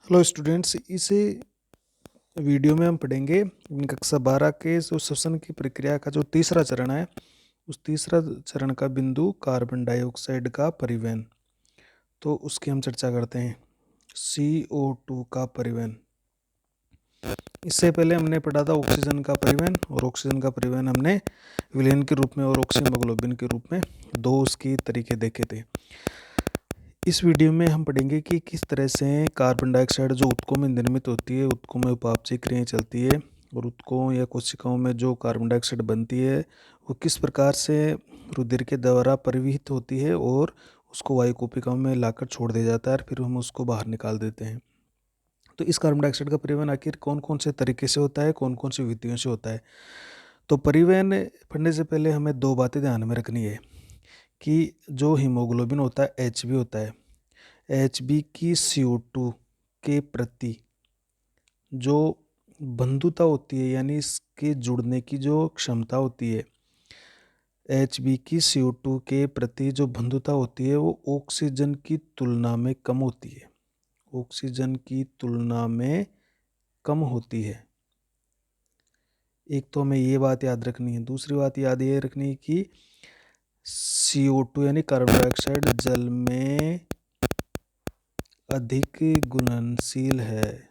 Hello students, इस video में हम पढ़ेंगे कक्षा 12 के जो श्वसन की प्रक्रिया का जो तीसरा चरण है, उस तीसरा चरण का बिंदु कार्बन डाइऑक्साइड का परिवहन। तो उसकी हम चर्चा करते हैं। CO2 का परिवहन। इससे पहले हमने पढ़ा था ऑक्सीजन का परिवहन, और ऑक्सीजन का परिवहन हमने विलेन के रूप में और ऑक्सीहीमोग्लोबिन के रूप में दो उसकी तरीके देखे थे। इस वीडियो में हम पढ़ेंगे कि किस तरह से कार्बन डाइऑक्साइड जो ऊतकों में निर्मित होती है, ऊतकों में उपापचय क्रियाएं चलती है, और ऊतकों या कोशिकाओं में जो कार्बन डाइऑक्साइड बनती है वो किस प्रकार से रुधिर के द्वारा परिवहित होती है और उसको वायु कोशिकाओं में लाकर छोड़ दिया जाता है और फिर हम उसको बाहर निकाल देते हैं। तो इस कार्बन डाइऑक्साइड का परिवहन आखिर कौन कौन से तरीके से होता है, कौन कौन सी विधियों से होता है। तो परिवहन पढ़ने से पहले हमें दो बातें ध्यान में रखनी है कि जो हीमोग्लोबिन होता है, HB होता है, HB की CO2 के प्रति जो बंधुता होती है, यानी इसके जुड़ने की जो क्षमता होती है, HB की CO2 के प्रति जो बंधुता होती है वो ऑक्सीजन की तुलना में कम होती है। ऑक्सीजन की तुलना में कम होती है। एक तो हमें ये बात याद रखनी है। दूसरी बात याद ये रखनी है कि CO2 यानी कार्बन डाइऑक्साइड जल में अधिक घुलनशील है।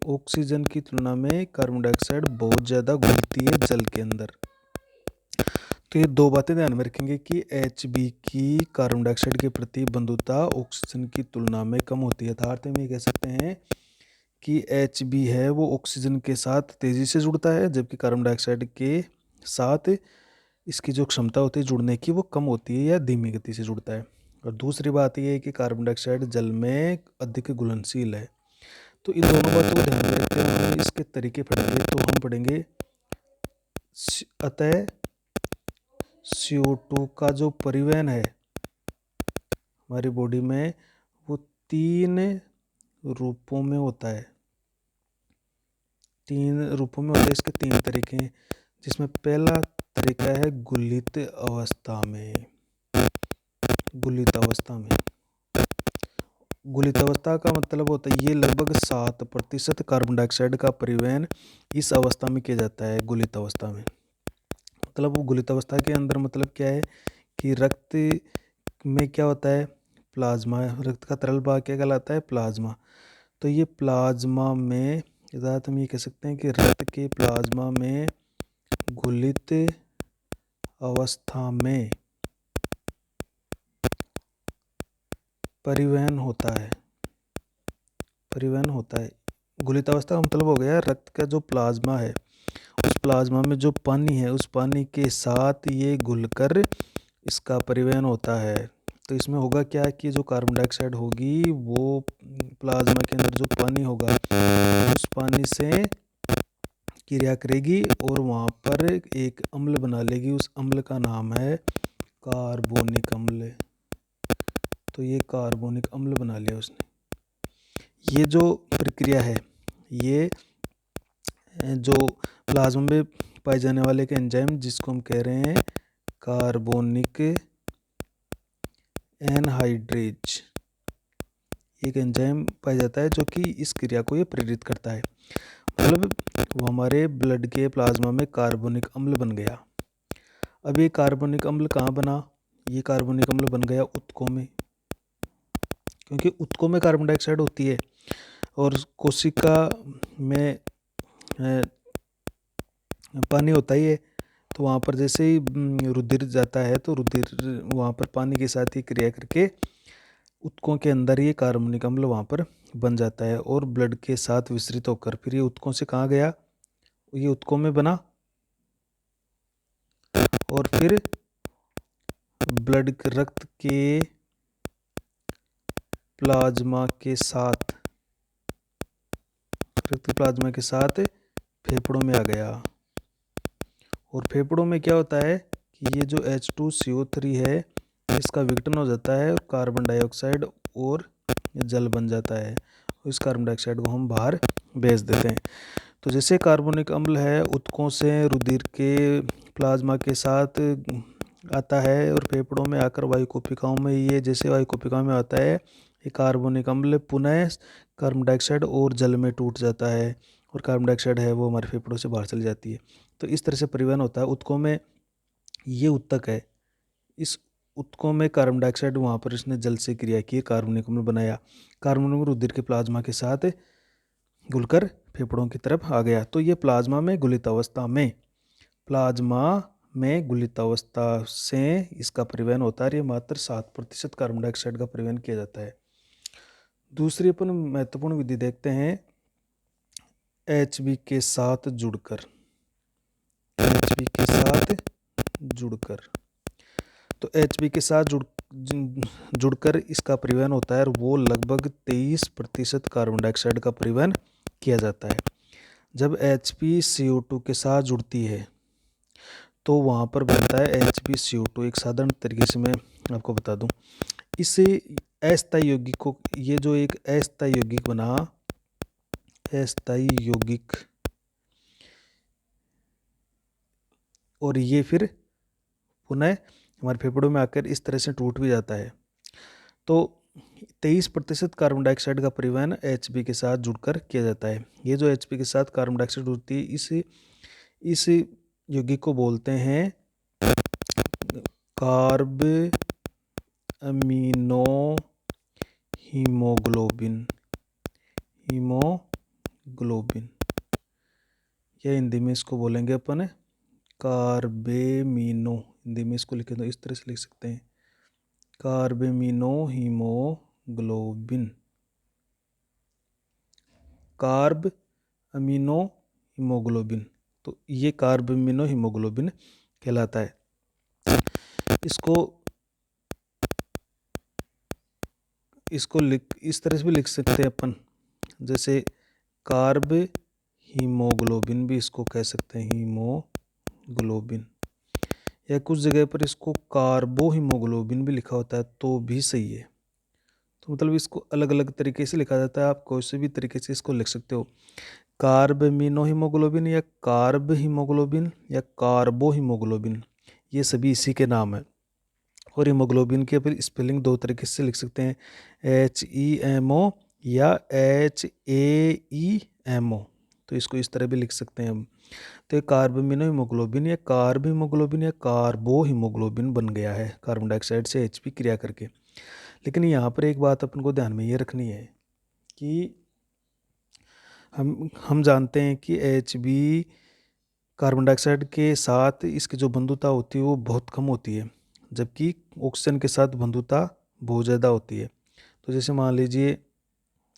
ऑक्सीजन की तुलना में कार्बन डाइऑक्साइड बहुत ज़्यादा घुलती है जल के अंदर। तो ये दो बातें ध्यान में रखेंगे कि HB की कार्बन डाइऑक्साइड के प्रति बंधुता ऑक्सीजन की तुलना में कम होती है। अर्थात हम ये कह सकते हैं कि HB है वो ऑक्सीजन के साथ तेज़ी से जुड़ता है, जबकि कार्बन डाइऑक्साइड के साथ इसकी जो क्षमता होती है जुड़ने की वो कम होती है या धीमी गति से जुड़ता है। और दूसरी बात ये है कि कार्बन डाइऑक्साइड जल में अधिक घुलनशील है। तो इन दोनों बातों को ध्यान में रखते हुए हम इसके तरीके पढ़ेंगे। तो हम पढ़ेंगे अतः CO2 का जो परिवहन है हमारी बॉडी में वो तीन रूपों में होता है। इसके तीन तरीके हैं, जिसमें पहला तरीका है गुलित अवस्था में। गुलित अवस्था का मतलब होता है ये लगभग 7% कार्बन डाइऑक्साइड का परिवहन इस अवस्था में किया जाता है। गुलित अवस्था में मतलब वो गुलित अवस्था के अंदर मतलब क्या है कि रक्त में क्या होता है, प्लाज्मा। रक्त का तरल भाग क्या कहलाता है, प्लाज्मा। तो ये प्लाज्मा में हम ये कह सकते हैं कि रक्त के प्लाज्मा में गुलित अवस्था में परिवहन होता है। गुलित अवस्था का मतलब हो गया रक्त का जो प्लाज्मा है, उस प्लाज्मा में जो पानी है, उस पानी के साथ ये घुलकर इसका परिवहन होता है। तो इसमें होगा क्या कि जो कार्बन डाइऑक्साइड होगी वो प्लाज्मा के अंदर जो पानी होगा उस पानी से क्रिया करेगी और वहाँ पर एक अम्ल बना लेगी। उस अम्ल का नाम है कार्बोनिक अम्ल। तो ये कार्बोनिक अम्ल बना लिया उसने। ये जो प्रक्रिया है, ये जो प्लाज्मा में पाए जाने वाले के एंजाइम जिसको हम कह रहे हैं कार्बोनिक एनहाइड्रेज, एक एंजाइम पाया जाता है जो कि इस क्रिया को ये प्रेरित करता है। मतलब वो हमारे ब्लड के प्लाज्मा में कार्बोनिक अम्ल बन गया। अब ये कार्बोनिक अम्ल कहाँ बना, ये कार्बोनिक अम्ल बन गया ऊतकों में, क्योंकि ऊतकों में कार्बन डाइऑक्साइड होती है और कोशिका में पानी होता ही है। तो वहाँ पर जैसे ही रुधिर जाता है तो रुधिर वहाँ पर पानी के साथ ही क्रिया करके ऊतकों के अंदर ये कार्बोनिक अम्ल वहाँ पर बन जाता है और ब्लड के साथ विस्तृत होकर फिर ये ऊतकों से कहाँ गया, ये ऊतकों में बना और फिर ब्लड रक्त प्लाज्मा के साथ फेफड़ों में आ गया। और फेफड़ों में क्या होता है कि ये जो H2CO3 है इसका विघटन हो जाता है और कार्बन डाइऑक्साइड और जल बन जाता है। इस कार्बन डाइऑक्साइड को हम बाहर भेज देते हैं। तो जैसे कार्बोनिक अम्ल है ऊतकों से रुधिर के प्लाज्मा के साथ आता है और फेफड़ों में आकर वायु कोशिकाओं में, ये जैसे वायु कोशिकाओं में आता है ये कार्बनिक अम्ल पुनः कार्बन डाइऑक्साइड और जल में टूट जाता है और कार्बन डाइऑक्साइड है वो हमारे फेफड़ों से बाहर चली जाती है। तो इस तरह से परिवहन होता है। ऊतकों में ये ऊतक है, इस ऊतकों में कार्बन डाइऑक्साइड, वहाँ पर इसने जल से क्रिया की, कार्बनिक अम्ल बनाया, कार्बनिक अम्ल रुधिर के प्लाज्मा के साथ घुलकर फेफड़ों की तरफ आ गया। तो ये प्लाज्मा में गुलितावस्था से इसका परिवहन होता है। ये मात्र 7% कार्बन डाइऑक्साइड का परिवहन किया जाता है। दूसरी अपन महत्वपूर्ण विधि देखते हैं, HB के साथ जुड़कर। HB के साथ जुड़कर, तो HB के साथ जुड़कर इसका परिवहन होता है और वो लगभग 23% कार्बन डाइऑक्साइड का परिवहन किया जाता है। जब HbCO2 के साथ जुड़ती है तो वहाँ पर बनता है HbCO2। एक साधारण तरीके से मैं आपको बता दूं, इसे अस्थायी यौगिक को, ये जो एक अस्थायी यौगिक बना, अस्थायी यौगिक, और ये फिर पुनः हमारे फेफड़ों में आकर इस तरह से टूट भी जाता है। तो 23% कार्बन डाइऑक्साइड का परिवहन HB के साथ जुड़कर किया जाता है। ये जो HB के साथ कार्बन डाइऑक्साइड जुड़ती है, इस यौगिक को बोलते हैं कार्ब अमीनो हीमोग्लोबिन। या हिंदी में इसको बोलेंगे अपन कार्बेमिनो। हिंदी में इसको लिखे तो इस तरह से लिख सकते हैं, कार्बेमिनो हीमोग्लोबिन। कार्ब अमीनो हीमोग्लोबिन, तो ये कार्ब अमीनो हीमोग्लोबिन कहलाता है। इसको इस तरह से भी लिख सकते हैं अपन, जैसे कार्ब हीमोग्लोबिन भी इसको कह सकते हैं, हीमोग्लोबिन। या कुछ जगह पर इसको कार्बो हीमोग्लोबिन भी लिखा होता है तो भी सही है। तो मतलब इसको अलग अलग तरीके से लिखा जाता है, आप कोई से भी तरीके से इसको लिख सकते हो, कार्ब अमीनो हीमोग्लोबिन या कार्ब हीमोग्लोबिन या कार्बो हीमोग्लोबिन, ये सभी इसी के नाम है। और हीमोग्लोबिन की फिर स्पेलिंग दो तरीके से लिख सकते हैं, HEMO या HAEMO, तो इसको इस तरह भी लिख सकते हैं हम। तो ये कार्बमिनो हीमोग्लोबिन या कार्ब हीमोग्लोबिन या कार्बो हीमोग्लोबिन बन गया है कार्बन डाइऑक्साइड से HP क्रिया करके। लेकिन यहाँ पर एक बात अपन को ध्यान में ये रखनी है कि हम जानते हैं कि HB कार्बन डाइऑक्साइड के साथ इसकी जो बंधुता होती है वो बहुत कम होती है, जबकि ऑक्सीजन के साथ बंधुता बहुत ज़्यादा होती है। तो जैसे मान लीजिए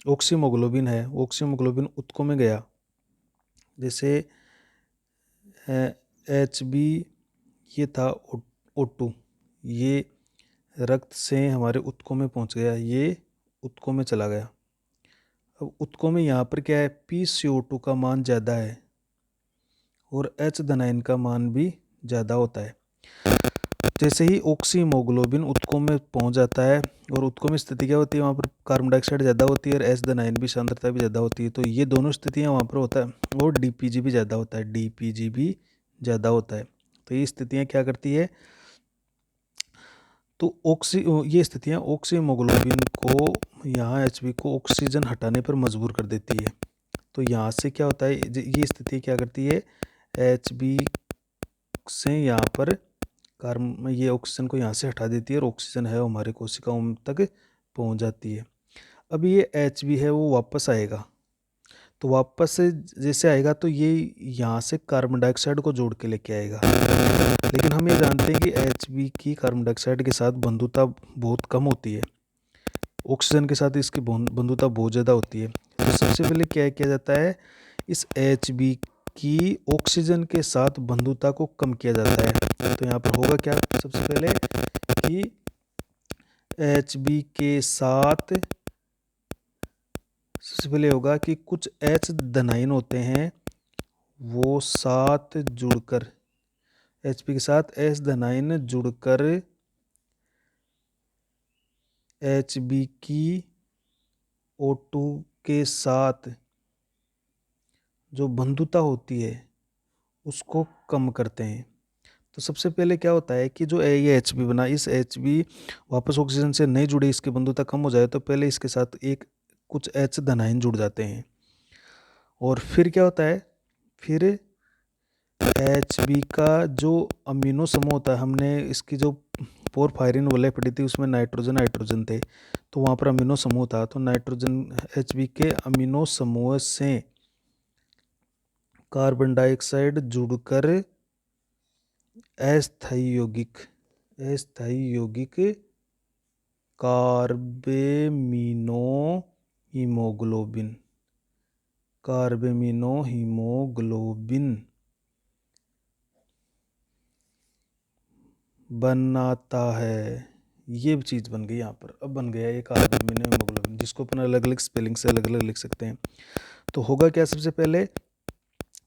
ऑक्सीमोग्लोबिन है, ऑक्सीमोग्लोबिन ऊतकों में गया, जैसे HB ये था O2, ये रक्त से हमारे ऊतकों में पहुंच गया, ये ऊतकों में चला गया। अब ऊतकों में यहाँ पर क्या है, PCO2 का मान ज़्यादा है और H धनायन का मान भी ज़्यादा होता है। जैसे ही ऑक्सीमोग्लोबिन ऊतकों में पहुंच जाता है और ऊतकों में स्थिति क्या होती है, वहाँ पर कार्बन डाइऑक्साइड ज़्यादा होती है और H धनायन भी सांद्रता भी ज़्यादा होती है। तो ये दोनों स्थितियाँ वहाँ पर होता है और DPG भी ज़्यादा होता है, DPG भी ज़्यादा होता है। तो ये स्थितियाँ क्या करती है, तो ये स्थितियाँ ऑक्सीमोग्लोबिन को, यहाँ HB को ऑक्सीजन हटाने पर मजबूर कर देती है। तो यहाँ से क्या होता है, ये स्थिति क्या करती है, HB से यहाँ पर कार्बन, ये ऑक्सीजन को यहाँ से हटा देती है और ऑक्सीजन है वो हमारे कोशिकाओं तक पहुँच जाती है। अब ये HB है वो वापस आएगा, तो वापस से जैसे आएगा तो ये यहाँ से कार्बन डाइऑक्साइड को जोड़ के लेके आएगा। लेकिन हम ये जानते हैं कि HB की कार्बन डाइऑक्साइड के साथ बंधुता बहुत कम होती है, ऑक्सीजन के साथ इसकी बंधुता बहुत ज़्यादा होती है। तो सबसे पहले क्या किया जाता है, इस HB की ऑक्सीजन के साथ बंधुता को कम किया जाता है। तो यहाँ पर होगा क्या, सबसे पहले कि HB के साथ सबसे पहले होगा कि कुछ H धनायन होते हैं वो साथ जुड़कर, HB के साथ H धनायन जुड़कर HB की O2 के साथ जो बंधुता होती है उसको कम करते हैं। तो सबसे पहले क्या होता है कि जो ये एच बी बना, इस एच बी वापस ऑक्सीजन से नहीं जुड़े, इसकी बंधुता कम हो जाए तो पहले इसके साथ एक कुछ एच धनायन जुड़ जाते हैं। और फिर क्या होता है, फिर एच बी का जो अमीनो समूह होता है, हमने इसकी जो पोरफायरिन वलय पड़ी थी उसमें नाइट्रोजन हाइड्रोजन थे, तो वहाँ पर अमीनो समूह था, तो नाइट्रोजन एच बी के अमीनो समूह से कार्बन डाइऑक्साइड जुड़कर अस्थायी यौगिक कार्बेमिनो हीमोग्लोबिन बनाता है। ये चीज़ बन गई यहाँ पर, अब बन गया ये कार्बेमिनो हीमोग्लोबिन, जिसको अपन अलग अलग स्पेलिंग से अलग अलग लिख सकते हैं। तो होगा क्या, सबसे पहले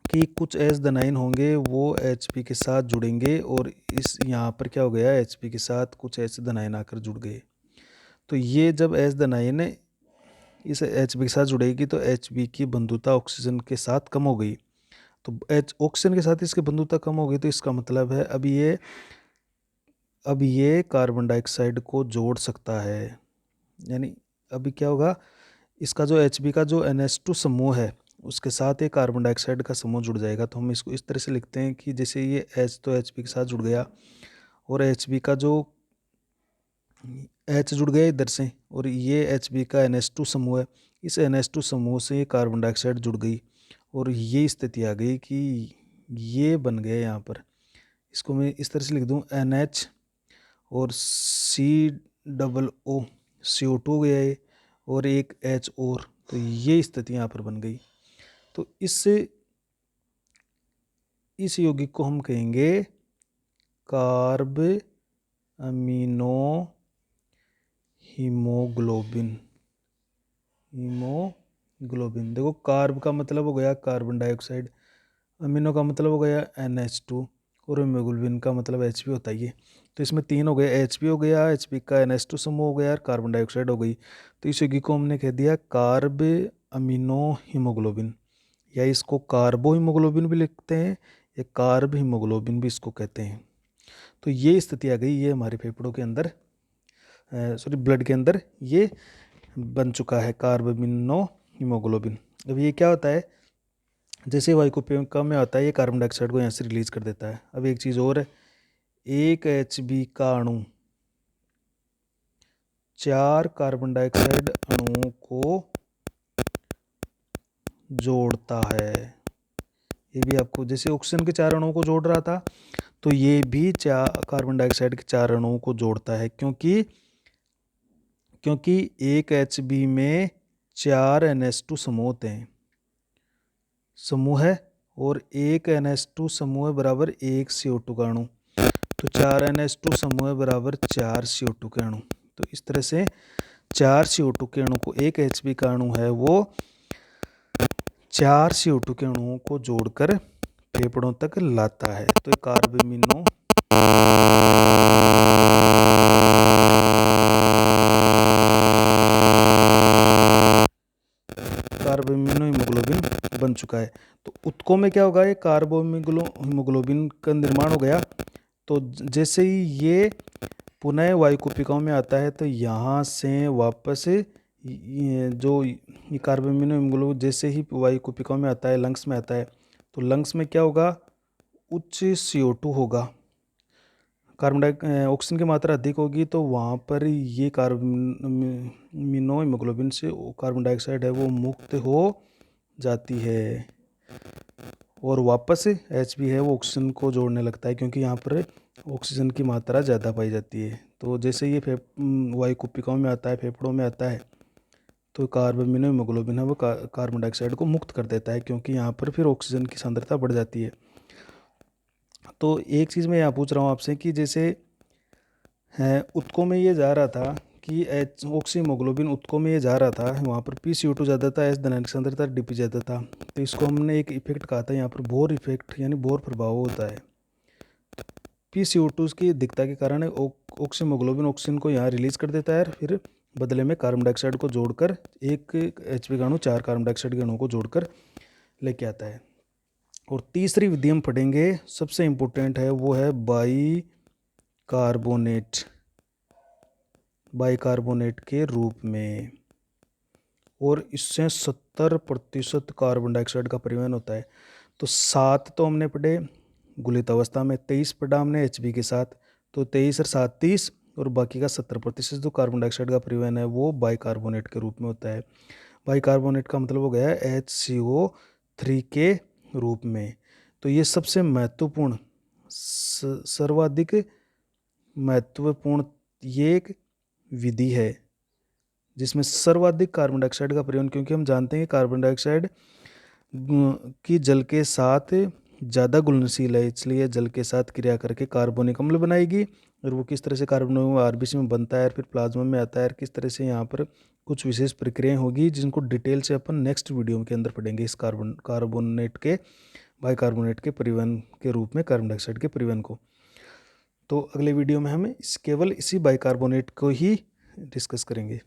कि कुछ एच धनायन होंगे वो एच पी के साथ जुड़ेंगे, और इस यहाँ पर क्या हो गया, एच पी के साथ कुछ एच धनायन आकर जुड़ गए। तो ये जब एच धनायन इस एच बी के साथ जुड़ेगी तो एच बी की बंधुता ऑक्सीजन के साथ कम हो गई, तो ऑक्सीजन के साथ इसकी बंधुता कम हो गई, तो इसका मतलब है अब ये कार्बन डाइऑक्साइड को जोड़ सकता है। यानी अभी क्या होगा, इसका जो एच बी का जो NH2 समूह है उसके साथ एक कार्बन डाइऑक्साइड का समूह जुड़ जाएगा। तो हम इसको इस तरह से लिखते हैं कि जैसे ये H तो एच बी के साथ जुड़ गया, और एच बी का जो H जुड़ गया इधर से, और ये एच बी का NH2 समूह है, इस NH2 समूह से कार्बन डाइऑक्साइड जुड़ गई, और ये स्थिति आ गई कि ये बन गया यहाँ पर। इसको मैं इस तरह से लिख दूँ, NH और COO CO2 हो गया है, और एक H और, तो ये स्थिति यहाँ पर बन गई। तो इस यौगिक को हम कहेंगे कार्ब अमीनो हीमोग्लोबिन। देखो, कार्ब का मतलब हो गया कार्बन डाइऑक्साइड, अमीनो का मतलब हो गया NH2, और हीमोग्लोबिन का मतलब Hb होता है ये। तो इसमें तीन हो गए, Hb हो गया, Hb का NH2 समूह हो गया, और कार्बन डाइऑक्साइड हो गई। तो इस यौगिक को हमने कह दिया कार्ब अमीनो हीमोग्लोबिन, या इसको कार्बो हीमोग्लोबिन भी लिखते हैं, या कार्ब हीमोग्लोबिन भी इसको कहते हैं। तो ये स्थिति आ गई, ये हमारे फेफड़ों के अंदर, ब्लड के अंदर ये बन चुका है कार्ब अमीनो हीमोग्लोबिन। अब ये क्या होता है, जैसे वायु को कम में आता है ये कार्बन डाइऑक्साइड को यहाँ से रिलीज कर देता है। अब एक चीज़ और है, एक एच बी का अणु 4 कार्बन डाइऑक्साइड अणुओं को जोड़ता है। ये भी आपको, जैसे ऑक्सीजन के 4 अणुओं को जोड़ रहा था, तो ये भी कार्बन डाइऑक्साइड के 4 अणुओं को जोड़ता है, क्योंकि एक एच बी में 4 NH2 समूह है, और एक NH2 समूह बराबर एक CO2 का अणु, तो 4 NH2 समूह बराबर 4 CO2 के अणु। तो इस तरह से 4 CO2 के अणु को, एक Hb का अणु है वो 4 CO2 के अणुओं को जोड़कर फेफड़ों तक लाता है। तो कार्बेमिनो हीमोग्लोबिन बन चुका है। तो उत्कों में क्या होगा, ये हीमोग्लोबिन का निर्माण हो गया। तो जैसे ही ये पुनः वायु कुपिकाओं में आता है, तो यहाँ से वापस ये कार्बोमिनो हीमोग्लोबिन जैसे ही वायु कुपिकाओं में आता है, लंग्स में आता है, तो लंग्स में क्या होगा, उच्च CO2 होगा, ऑक्सीजन की मात्रा अधिक होगी, तो वहाँ पर ये कार्बोमिनो हीमोग्लोबिन से कार्बन डाइऑक्साइड है वो मुक्त हो जाती है, और वापस Hb है वो ऑक्सीजन को जोड़ने लगता है, क्योंकि यहाँ पर ऑक्सीजन की मात्रा ज़्यादा पाई जाती है। तो जैसे ये वायु कुपिकाओं में आता है, फेफड़ों में आता है, तो कार्बोमिनो हीमोग्लोबिन है वो कार्बन डाइऑक्साइड को मुक्त कर देता है, क्योंकि यहाँ पर फिर ऑक्सीजन की सांद्रता बढ़ जाती है। तो एक चीज़ मैं यहाँ पूछ रहा हूँ आपसे कि जैसे उत्कों में ये जा रहा था कि ऑक्सीमोग्लोबिन उत्कों में ये जा रहा था, वहाँ पर PCO2 ज़्यादा था, एच धनायन की सांद्रता DP ज़्यादा था, तो इसको हमने एक इफेक्ट कहा था यहाँ पर बोर इफेक्ट, यानी बोर प्रभाव होता है। PCO2 की अधिकता के कारण ऑक्सीमोग्लोबिन ऑक्सीजन को यहाँ रिलीज कर देता है, फिर बदले में कार्बन डाइऑक्साइड को जोड़कर एक Hb का अणु 4 कार्बन डाइऑक्साइड के अणुओं को जोड़कर लेके आता है। और तीसरी विधि हम पढ़ेंगे, सबसे इम्पोर्टेंट है, वो है बाइकार्बोनेट के रूप में। और इससे 70% कार्बन डाइऑक्साइड का परिवहन होता है। तो 7 तो हमने पढ़े गुलित अवस्था में, 23 पढ़ा हमने HB के साथ, तो 23 और 7 30, और बाकी का 70% जो कार्बन डाइऑक्साइड का परिवहन है वो बाइकार्बोनेट के रूप में होता है। बाइकार्बोनेट का मतलब हो गया HCO3 के रूप में। तो ये सबसे महत्वपूर्ण, सर्वाधिक महत्वपूर्ण ये एक विधि है जिसमें सर्वाधिक कार्बन डाइऑक्साइड का परिवहन, क्योंकि हम जानते हैं कि कार्बन डाइऑक्साइड की जल के साथ ज़्यादा घुलनशील है, इसलिए जल के साथ क्रिया करके कार्बनिक अम्ल बनाएगी। और वो किस तरह से कार्बन RBC में बनता है, फिर प्लाज्मा में आता है, किस तरह से यहाँ पर कुछ विशेष प्रक्रियाएं होगी जिनको डिटेल से अपन नेक्स्ट वीडियो के अंदर पढ़ेंगे, इस बाइकार्बोनेट के परिवहन के रूप में कार्बन डाइऑक्साइड के परिवहन को। तो अगले वीडियो में हम केवल इसी बाइकार्बोनेट को ही डिस्कस करेंगे।